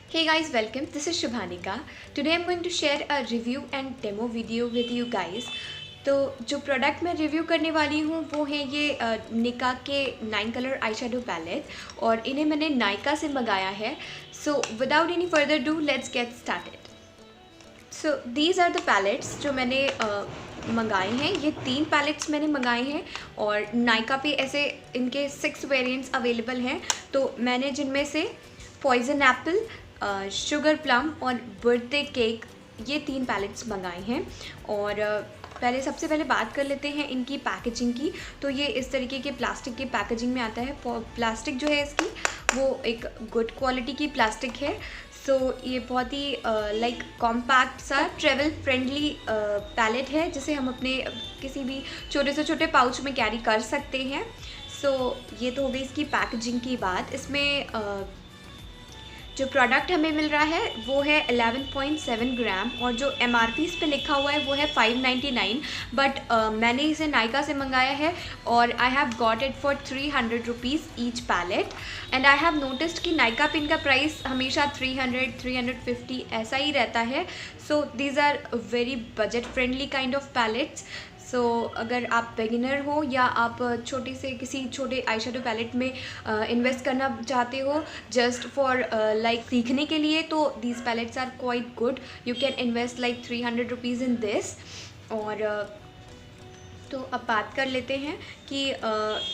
Hey guys, welcome. This is Shubhanika. Today I'm going to share a review and demo video with you guys. तो जो product मैं review करने वाली हूँ वो है ये निका के 9 कलर आई शेडो पैलेट और इन्हें मैंने नायका से मंगाया है. So without any further do let's get started. So these are the palettes जो मैंने मंगाए हैं. ये 3 पैलेट्स मैंने मंगाए हैं और नायका पे ऐसे इनके 6 वेरिएंट्स अवेलेबल हैं. तो मैंने जिनमें से पॉइजन एप्पल, शुगर प्लम और बर्थडे केक ये 3 पैलेट्स मंगाए हैं. और पहले सबसे पहले बात कर लेते हैं इनकी पैकेजिंग की. तो ये इस तरीके के प्लास्टिक की पैकेजिंग में आता है. प्लास्टिक जो है इसकी वो एक गुड क्वालिटी की प्लास्टिक है. सो ये बहुत ही लाइक कॉम्पैक्ट सा ट्रेवल फ्रेंडली पैलेट है जिसे हम अपने किसी भी छोटे से छोटे पाउच में कैरी कर सकते हैं. सो ये तो हो गई इसकी पैकेजिंग की बात. इसमें जो प्रोडक्ट हमें मिल रहा है वो है 11.7 ग्राम और जो MRP इस पे लिखा हुआ है वो है 599. बट मैंने इसे नायका से मंगाया है और I have got it for 300 rupees each palette. And I have noticed कि नायका पिन का प्राइस हमेशा 300-350 ऐसा ही रहता है. So these are very budget friendly kind of palettes. So अगर आप बिगिनर हो या आप छोटे से किसी छोटे आई शेडो पैलेट में इन्वेस्ट करना चाहते हो जस्ट फॉर लाइक सीखने के लिए, तो these palettes are quite good. You can invest like 300 rupees in this. और तो अब बात कर लेते हैं कि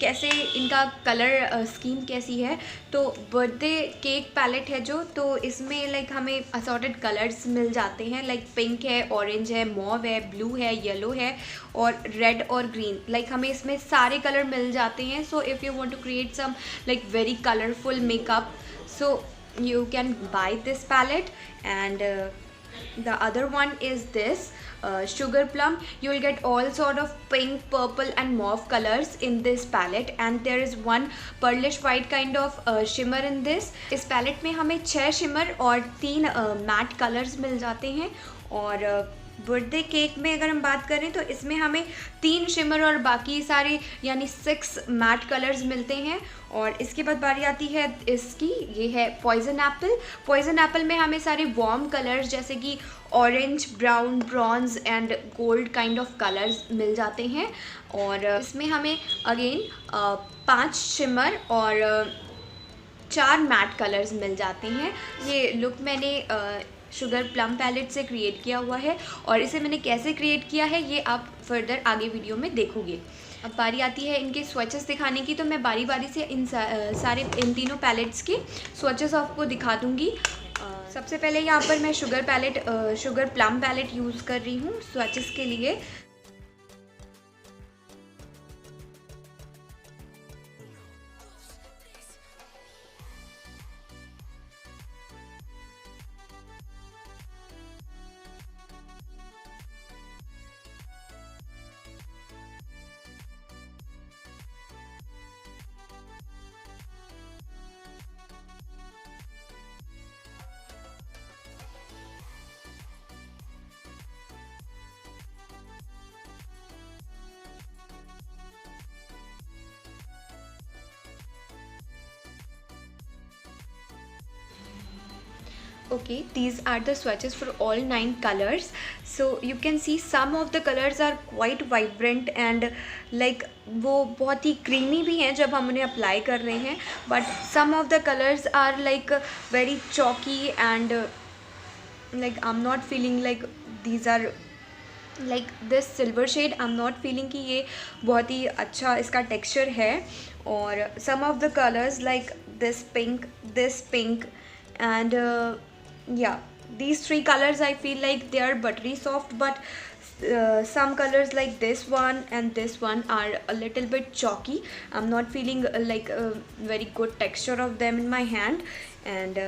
कैसे इनका कलर स्कीम कैसी है. तो बर्थडे केक पैलेट है जो, तो इसमें लाइक हमें असॉर्टेड कलर्स मिल जाते हैं. लाइक पिंक है, ऑरेंज है, मॉव है, ब्लू है, येलो है और रेड और ग्रीन. लाइक हमें इसमें सारे कलर मिल जाते हैं. So if you want to create some like very colourful makeup, so you can buy this palette. And the other one is this sugar plum. You will get all sort of pink, purple and mauve colors in this palette. And there is one pearlish white kind of shimmer in this. इस palette में हमें 6 shimmer और 3 matte colors मिल जाते हैं. और birthday cake में अगर हम बात करें तो इसमें हमें 3 शिमर और बाकी सारे यानी 6 मैट कलर्स मिलते हैं. और इसके बाद बारी आती है इसकी, ये है पॉइजन एप्पल. पॉइजन एप्पल में हमें सारे वार्म कलर्स जैसे कि orange, brown, bronze and gold kind of colours मिल जाते हैं. और इसमें हमें अगेन 5 शिमर और 4 मैट कलर्स मिल जाते हैं. ये लुक मैंने शुगर प्लम पैलेट से क्रिएट किया हुआ है और इसे मैंने कैसे क्रिएट किया है ये आप फर्दर आगे वीडियो में देखोगे. अब बारी आती है इनके स्वचेस दिखाने की. तो मैं बारी बारी से इन तीनों पैलेट्स के स्वचेस आपको दिखा दूँगी. सबसे पहले यहाँ पर मैं शुगर प्लम पैलेट यूज़ कर रही हूँ स्वचेस के लिए. Okay, these are the swatches for all 9 colors. So you can see some of the colors are quite vibrant and like वो बहुत ही creamy भी हैं जब हम उन्हें apply कर रहे हैं. But some of the colors are like very chalky and like I'm not feeling like these are like this silver shade. I'm not feeling कि ये बहुत ही अच्छा इसका texture है. और some of the colors like this pink and yeah, these 3 colors I feel like they are buttery soft. But some colors like this one and this one are a little bit chalky. I'm not feeling like a very good texture of them in my hand. And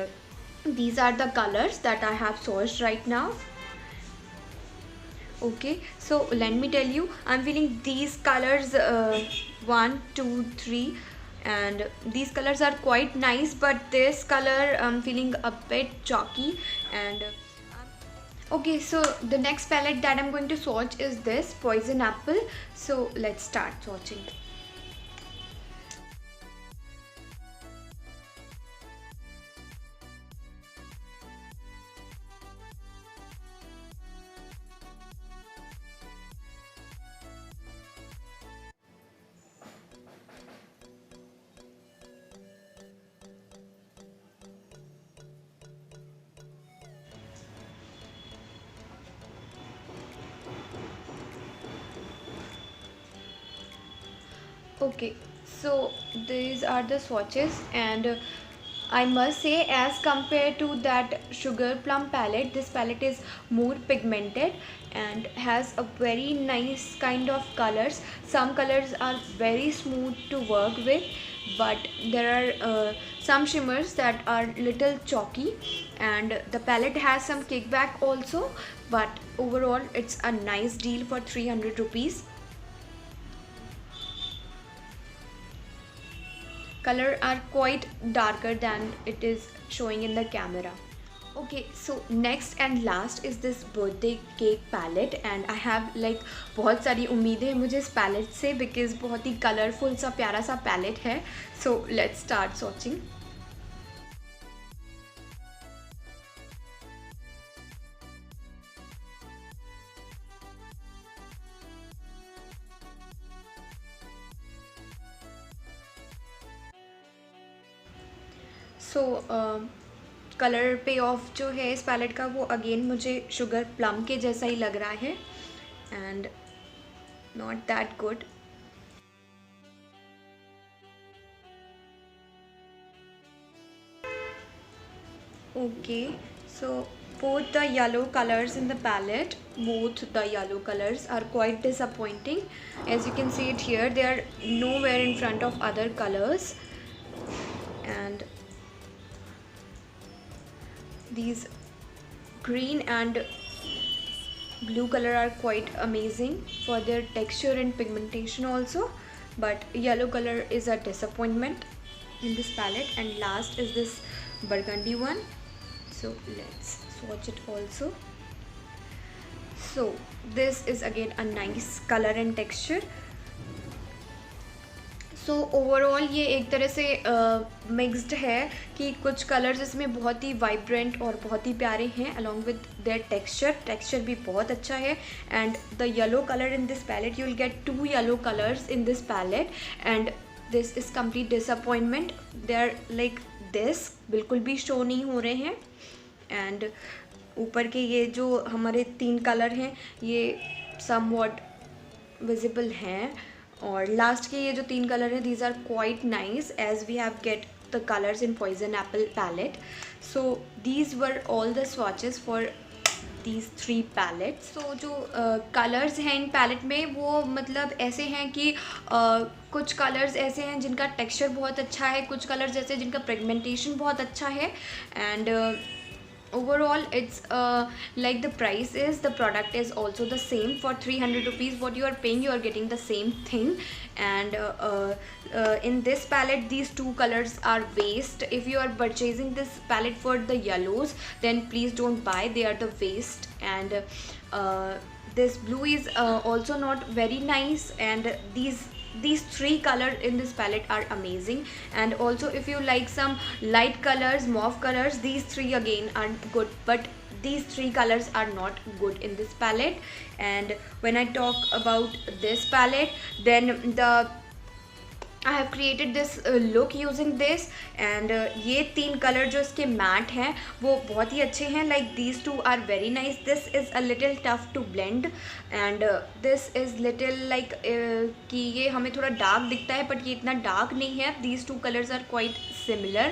these are the colors that I have sourced right now. Okay, so let me tell you, I'm feeling these colors 1, 2, 3 and these colors are quite nice, but this color I'm feeling a bit chalky. And okay, so the next palette that I'm going to swatch is this Poison Apple. So let's start swatching. Okay, so these are the swatches, and I must say, as compared to that Sugar Plum palette, this palette is more pigmented and has a very nice kind of colors. Some colors are very smooth to work with, but there are some shimmers that are little chalky, and the palette has some kickback also, but overall it's a nice deal for 300 rupees. Color are quite darker than it is showing in the camera. Okay, so next and last is this birthday cake palette, and I have like बहुत सारी उम्मीदें हैं मुझे इस palette से, because बहुत ही colourful सा प्यारा सा palette है. So let's start swatching. So colour पे ऑफ जो है इस पैलेट का, वो अगेन मुझे शुगर प्लम के जैसा ही लग रहा है, and not that good. Okay, so both the yellow colors in the palette, both the yellow colors are quite disappointing. As you can see it here, they are nowhere in front of other colors, and these green and blue color are quite amazing for their texture and pigmentation also, but yellow color is a disappointment in this palette. And last is this burgundy one, so let's swatch it also. So this is again a nice color and texture. So overall ये एक तरह से mixed है कि कुछ colours इसमें बहुत ही vibrant और बहुत ही प्यारे हैं, अलॉन्ग विद देयर टेक्सचर भी बहुत अच्छा है. And the yellow colour in this palette, you will get 2 yellow colours in this palette, and this is complete disappointment. They are like this, बिल्कुल भी शो नहीं हो रहे हैं. एंड ऊपर के ये जो हमारे 3 कलर हैं ये सम वॉट विजिबल हैं, और लास्ट के ये जो 3 कलर हैं, these are quite nice as we have get the colours in poison apple palette. So these were all the swatches for these 3 palettes. So जो कलर्स हैं इन पैलेट में, वो मतलब ऐसे हैं कि कुछ कलर्स ऐसे हैं जिनका टेक्सचर बहुत अच्छा है, कुछ कलर्स ऐसे जिनका पिगमेंटेशन बहुत अच्छा है, and overall it's like the price is, the product is also the same. For 300 rupees what you are paying, you are getting the same thing. And in this palette these 2 colors are waste. If you are purchasing this palette for the yellows, then please don't buy, they are the waste. And this blue is also not very nice, and these 3 colors in this palette are amazing. And also if you like some light colors, mauve colors, these 3 again are good, but these 3 colors are not good in this palette. And when I talk about this palette, then I have created this look using this, and ये 3 colour जो इसके mat हैं वो बहुत ही अच्छे हैं. like these 2 are very nice. This is a little tough to blend, and this is little like कि ये हमें थोड़ा डार्क दिखता है, बट ये इतना डार्क नहीं है. these 2 colors are quite similar.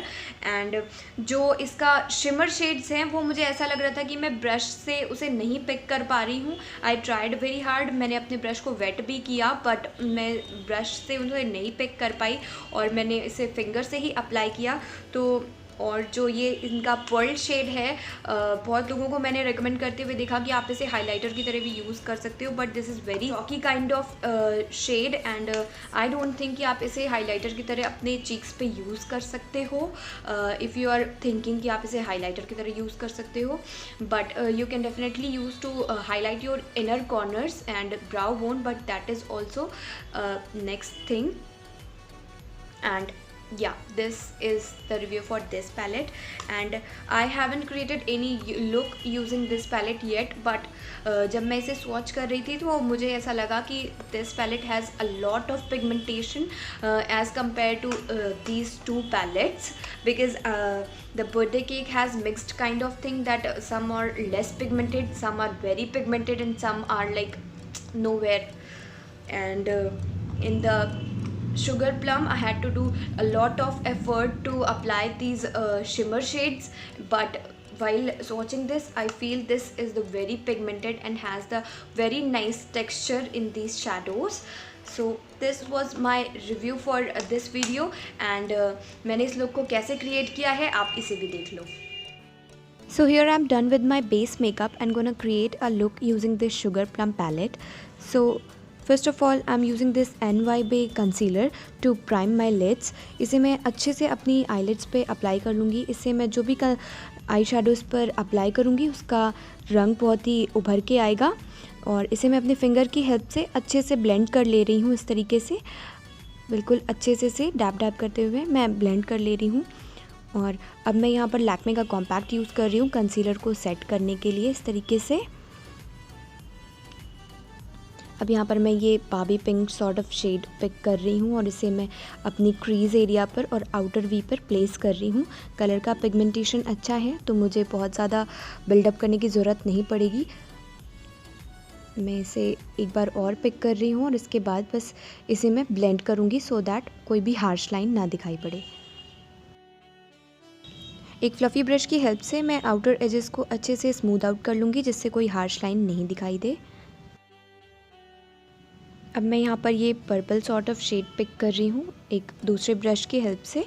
and जो इसका शिमर शेड्स हैं वो मुझे ऐसा लग रहा था कि मैं ब्रश से उसे नहीं पिक कर पा रही हूँ. आई ट्राइड वेरी हार्ड, मैंने अपने ब्रश को वेट भी किया, बट मैं ब्रश से उसे नहीं पिक कर पाई, और मैंने इसे फिंगर से ही अप्लाई किया. तो और जो ये इनका पर्ल शेड है, बहुत लोगों को मैंने रिकमेंड करते हुए देखा कि आप इसे हाइलाइटर की तरह भी यूज़ कर सकते हो, but this is very rocky kind of shade, and I don't think कि आप इसे हाइलाइटर की तरह अपने चीक्स पे यूज़ कर सकते हो. इफ़ यू आर थिंकिंग कि आप इसे हाइलाइटर की तरह यूज़ कर सकते हो, but you can definitely use to highlight your inner corners and brow bone, but that is also next thing. And yeah, this is the review for this palette, and I haven't created any look using this palette yet, but जब मैं इसे swatch कर रही थी तो मुझे ऐसा लगा कि this palette has a lot of pigmentation as compared to these 2 palettes, because the birthday cake has mixed kind of thing, that some are less pigmented, some are very pigmented, and some are like nowhere. And in the Sugar Plum, I had to do a lot of effort to apply these shimmer shades, but while swatching this, I feel this is the very pigmented and has the very nice texture in these shadows. So this was my review for this video, and मैंने इस look को कैसे create किया है आप इसे भी देख लो. So here I'm done with my base makeup and gonna create a look using this Sugar Plum palette. So first of all I'm using this NYB concealer to prime my lids. इसे मैं अच्छे से अपनी eyelids पे apply कर लूँगी. इससे मैं जो भी आई शेडोज़ पर अप्लाई करूँगी उसका रंग बहुत ही उभर के आएगा. और इसे मैं अपने फिंगर की हेल्प से अच्छे से ब्लेंड कर ले रही हूँ. इस तरीके से बिल्कुल अच्छे से डैब डैब करते हुए मैं ब्लेंड कर ले रही हूँ. और अब मैं यहाँ पर लैक्मे का कॉम्पैक्ट यूज़ कर रही हूँ कंसीलर को सेट करने के लिए इस तरीके से. अब यहाँ पर मैं ये बाबी pink sort of shade pick कर रही हूँ और इसे मैं अपनी क्रीज़ एरिया पर और आउटर वी पर प्लेस कर रही हूँ. कलर का पिगमेंटेशन अच्छा है तो मुझे बहुत ज़्यादा बिल्डअप करने की ज़रूरत नहीं पड़ेगी. मैं इसे एक बार और पिक कर रही हूँ और इसके बाद बस इसे मैं ब्लेंड करूँगी सो दैट कोई भी हार्श लाइन ना दिखाई पड़े. एक फ्लफ़ी ब्रश की हेल्प से मैं आउटर एजेस को अच्छे से स्मूथ आउट कर लूँगी जिससे कोई हार्श लाइन नहीं दिखाई दे. अब मैं यहाँ पर ये purple sort of shade pick कर रही हूँ एक दूसरे ब्रश की हेल्प से,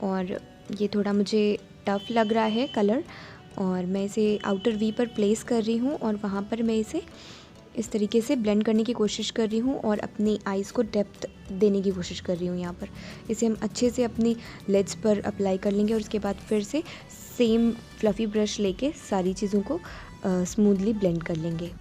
और ये थोड़ा मुझे टफ़ लग रहा है कलर, और मैं इसे आउटर वी पर प्लेस कर रही हूँ और वहाँ पर मैं इसे इस तरीके से ब्लेंड करने की कोशिश कर रही हूँ और अपनी आइज़ को डेप्थ देने की कोशिश कर रही हूँ. यहाँ पर इसे हम अच्छे से अपनी लिड्स पर अप्लाई कर लेंगे और उसके बाद फिर से सेम फ्लफ़ी ब्रश लेके सारी चीज़ों को स्मूथली ब्लेंड कर लेंगे.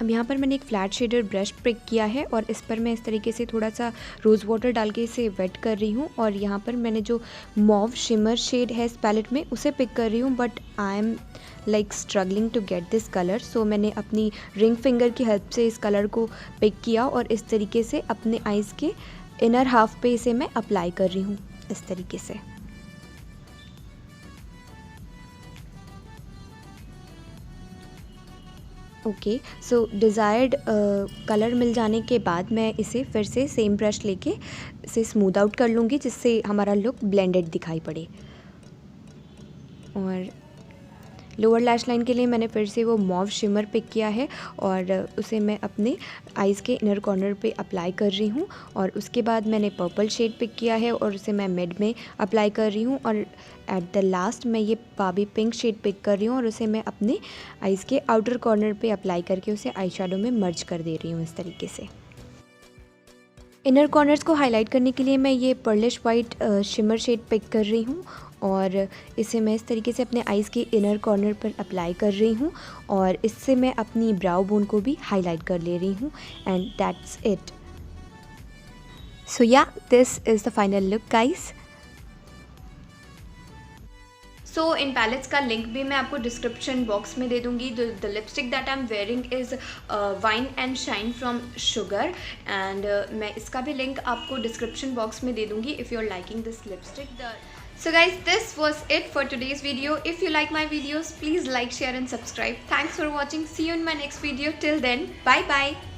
अब यहाँ पर मैंने एक फ्लैट शेडर ब्रश पिक किया है और इस पर मैं इस तरीके से थोड़ा सा रोज़ वाटर डाल के इसे वेट कर रही हूँ. और यहाँ पर मैंने जो मॉव शिमर शेड है इस पैलेट में उसे पिक कर रही हूँ, but I am like struggling to get this colour. So मैंने अपनी रिंग फिंगर की हेल्प से इस कलर को पिक किया और इस तरीके से अपने आइज़ के इनर हाफ पे इसे मैं अप्लाई कर रही हूँ इस तरीके से. ओके, सो डिज़ायर्ड कलर मिल जाने के बाद मैं इसे फिर से सेम ब्रश लेके इसे स्मूथ आउट कर लूँगी जिससे हमारा लुक ब्लेंडेड दिखाई पड़े. और लोअर लैश लाइन के लिए मैंने फिर से वो मॉव शिमर पिक किया है और उसे मैं अपने आइज़ के इनर कॉर्नर पे अप्लाई कर रही हूँ. और उसके बाद मैंने पर्पल शेड पिक किया है और उसे मैं मिड में अप्लाई कर रही हूँ. और एट द लास्ट मैं ये बाबी पिंक शेड पिक कर रही हूँ और उसे मैं अपने आइज़ के आउटर कॉर्नर पे अप्लाई करके उसे आई शेडो में मर्ज कर दे रही हूँ इस तरीके से. इनर कॉर्नर्स को हाईलाइट करने के लिए मैं ये पर्लिश वाइट शिमर शेड पिक कर रही हूँ और इसे मैं इस तरीके से अपने आइज़ के इनर कॉर्नर पर अप्लाई कर रही हूँ और इससे मैं अपनी ब्राउ बोन को भी हाईलाइट कर ले रही हूँ. And that's it. So yeah, this is the final look guys. So इन पैलेट्स का लिंक भी मैं आपको डिस्क्रिप्शन बॉक्स में दे दूँगी. The lipstick that I am wearing is wine and shine from Sugar, and मैं इसका भी लिंक आपको डिस्क्रिप्शन बॉक्स में दे दूँगी if you are liking this lipstick. So guys, this was it for today's video. If you like my videos, please like, share and subscribe. Thanks for watching. See you in my next video. Till then, bye bye.